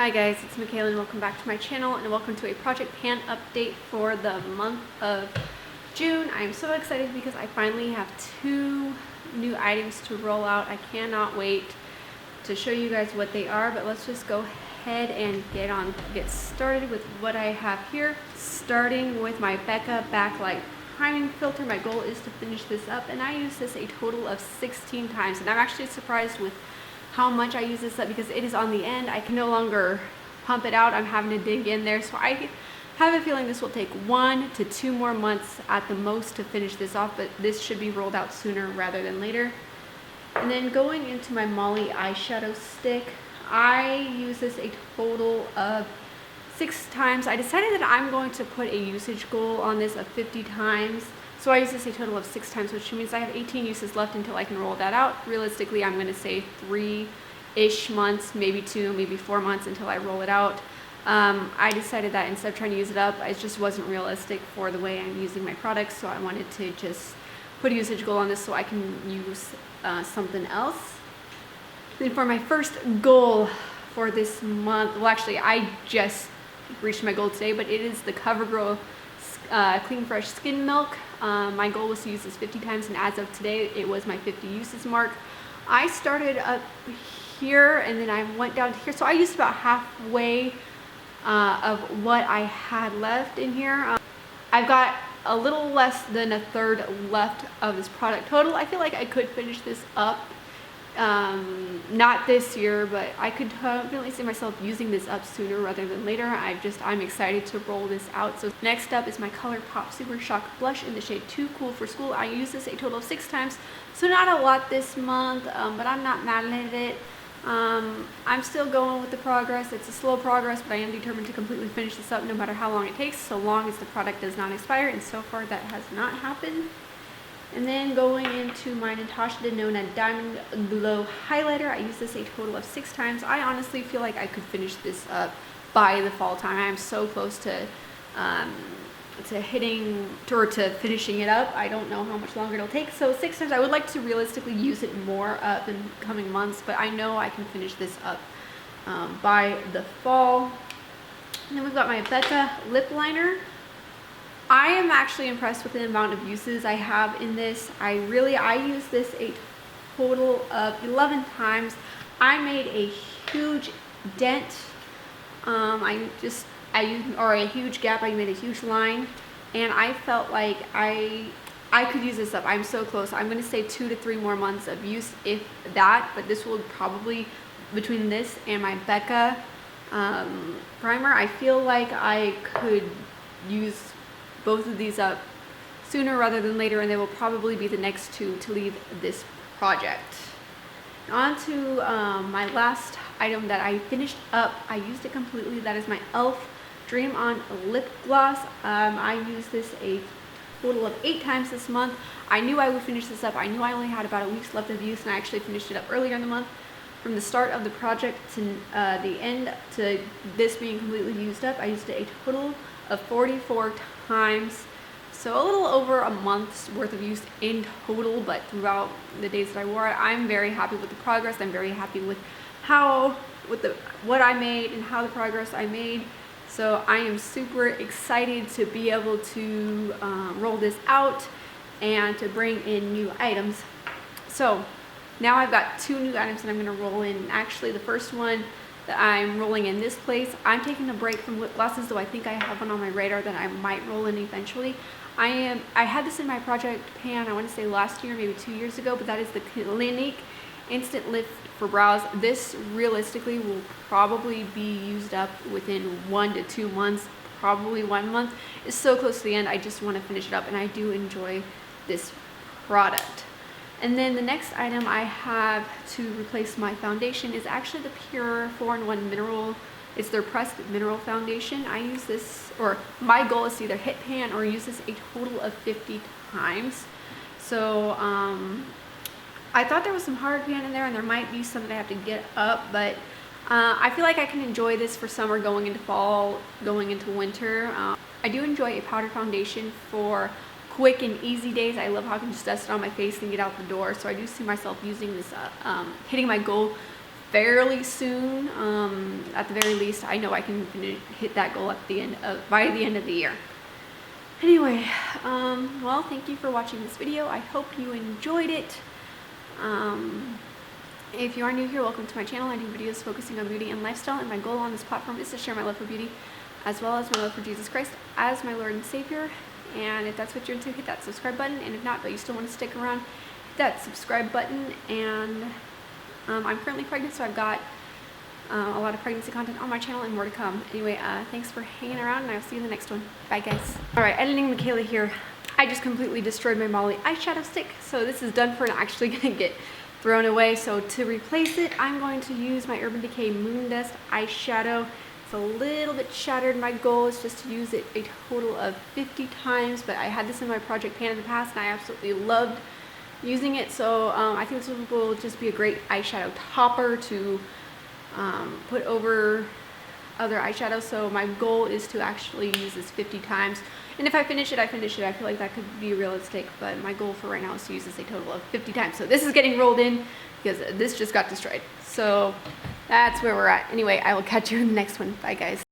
Hi guys, it's Michaela and welcome back to my channel and welcome to a project pan update for the month of June. I'm so excited because I finally have 2 new items to roll out. I cannot wait to show you guys what they are, but let's just go ahead and get started with what I have here. Starting with my Becca backlight priming filter. My goal is to finish this up and I use this a total of 16 times, and I'm actually surprised with how much I use this up because it is on the end. I can no longer pump it out. I'm having to dig in there, so I have a feeling this will take 1 to 2 more months at the most to finish this off, but this should be rolled out sooner rather than later. And then going into my Molly eyeshadow stick, I use this a total of 6 times. I decided that I'm going to put a usage goal on this of 50 times. So I use this a total of 6 times, which means I have 18 uses left until I can roll that out. Realistically, I'm going to say 3-ish months, maybe 2, maybe 4 months until I roll it out. I decided that instead of trying to use it up, it just wasn't realistic for the way I'm using my products, so I wanted to just put a usage goal on this so I can use something else. Then for my first goal for this month, well actually I just reached my goal today, but it is the CoverGirl Clean Fresh Skin Milk. My goal was to use this 50 times, and as of today it was my 50 uses mark. I started up here and then I went down to here, so I used about halfway of what I had left in here. I've got a little less than a third left of this product total. I feel like I could finish this up, not this year, but I could definitely see myself using this up sooner rather than later. I'm excited to roll this out. So next up is my ColourPop Super Shock blush in the shade Too Cool for School. I use this a total of 6 times, so not a lot this month, but I'm not mad at it. I'm still going with the progress. It's a slow progress, but I am determined to completely finish this up no matter how long it takes, so long as the product does not expire, and so far that has not happened. And then going into my Natasha Denona Diamond Glow Highlighter, I use this a total of 6 times. I honestly feel like I could finish this up by the fall time. I'm so close to finishing it up. I don't know how much longer it'll take. So 6 times. I would like to realistically use it more in coming months, but I know I can finish this up by the fall. And then we've got my Becca lip liner. I am actually impressed with the amount of uses I have in this. I use this a total of 11 times. I made a huge dent. A huge gap. I made a huge line, and I felt like I could use this up. I'm so close. I'm going to say 2 to 3 more months of use, if that. But this will probably, between this and my Becca primer, I feel like I could use both of these up sooner rather than later, and they will probably be the next 2 to leave this project. On to my last item that I finished up. I used it completely. That is my e.l.f. Dream On Lip Gloss. I used this a total of 8 times this month. I knew I would finish this up. I knew I only had about a week's left of use, and I actually finished it up earlier in the month. From the start of the project to the end to this being completely used up, I used it a total of 44 times, so a little over a month's worth of use in total. But throughout the days that I wore it, I'm very happy with the progress. I'm very happy with what I made and how the progress I made. So I am super excited to be able to roll this out and to bring in new items. So now I've got 2 new items that I'm going to roll in. Actually, the first one that I'm rolling in this place, I'm taking a break from lip glosses, though I think I have one on my radar that I might roll in eventually. I had this in my project pan, I want to say last year, maybe 2 years ago, but that is the Clinique Instant Lift for Brows. This realistically will probably be used up within 1 to 2 months, probably 1 month. It's so close to the end, I just want to finish it up, and I do enjoy this product. And then the next item I have to replace my foundation is actually the Pure 4-in-1 Mineral. It's their pressed mineral foundation. I use this, or my goal is to either hit pan or use this a total of 50 times. So I thought there was some hard pan in there, and there might be some that I have to get up, but I feel like I can enjoy this for summer, going into fall, going into winter. I do enjoy a powder foundation for quick and easy days. I love how I can just dust it on my face and get out the door. So I do see myself using this, hitting my goal fairly soon. at the very least, I know I can hit that goal at the end of, by the end of the year. Anyway, well, thank you for watching this video. I hope you enjoyed it. If you are new here, welcome to my channel. I do videos focusing on beauty and lifestyle, and my goal on this platform is to share my love for beauty as well as my love for Jesus Christ as my Lord and Savior. And if that's what you're into, hit that subscribe button. And if not, but you still want to stick around, hit that subscribe button. And I'm currently pregnant, so I've got a lot of pregnancy content on my channel and more to come. Anyway, thanks for hanging around, and I'll see you in the next one. Bye, guys. All right, editing Michaela here. I just completely destroyed my Molly eyeshadow stick, so this is done for and actually gonna get thrown away. So to replace it, I'm going to use my Urban Decay Moon Dust eyeshadow. It's a little bit shattered. My goal is just to use it a total of 50 times, but I had this in my project pan in the past, and I absolutely loved using it. So I think this will just be a great eyeshadow topper to put over other eyeshadows. So my goal is to actually use this 50 times, and if I finish it, I finish it. I feel like that could be realistic, but my goal for right now is to use this a total of 50 times. So this is getting rolled in because this just got destroyed. So that's where we're at. Anyway, I will catch you in the next one. Bye, guys.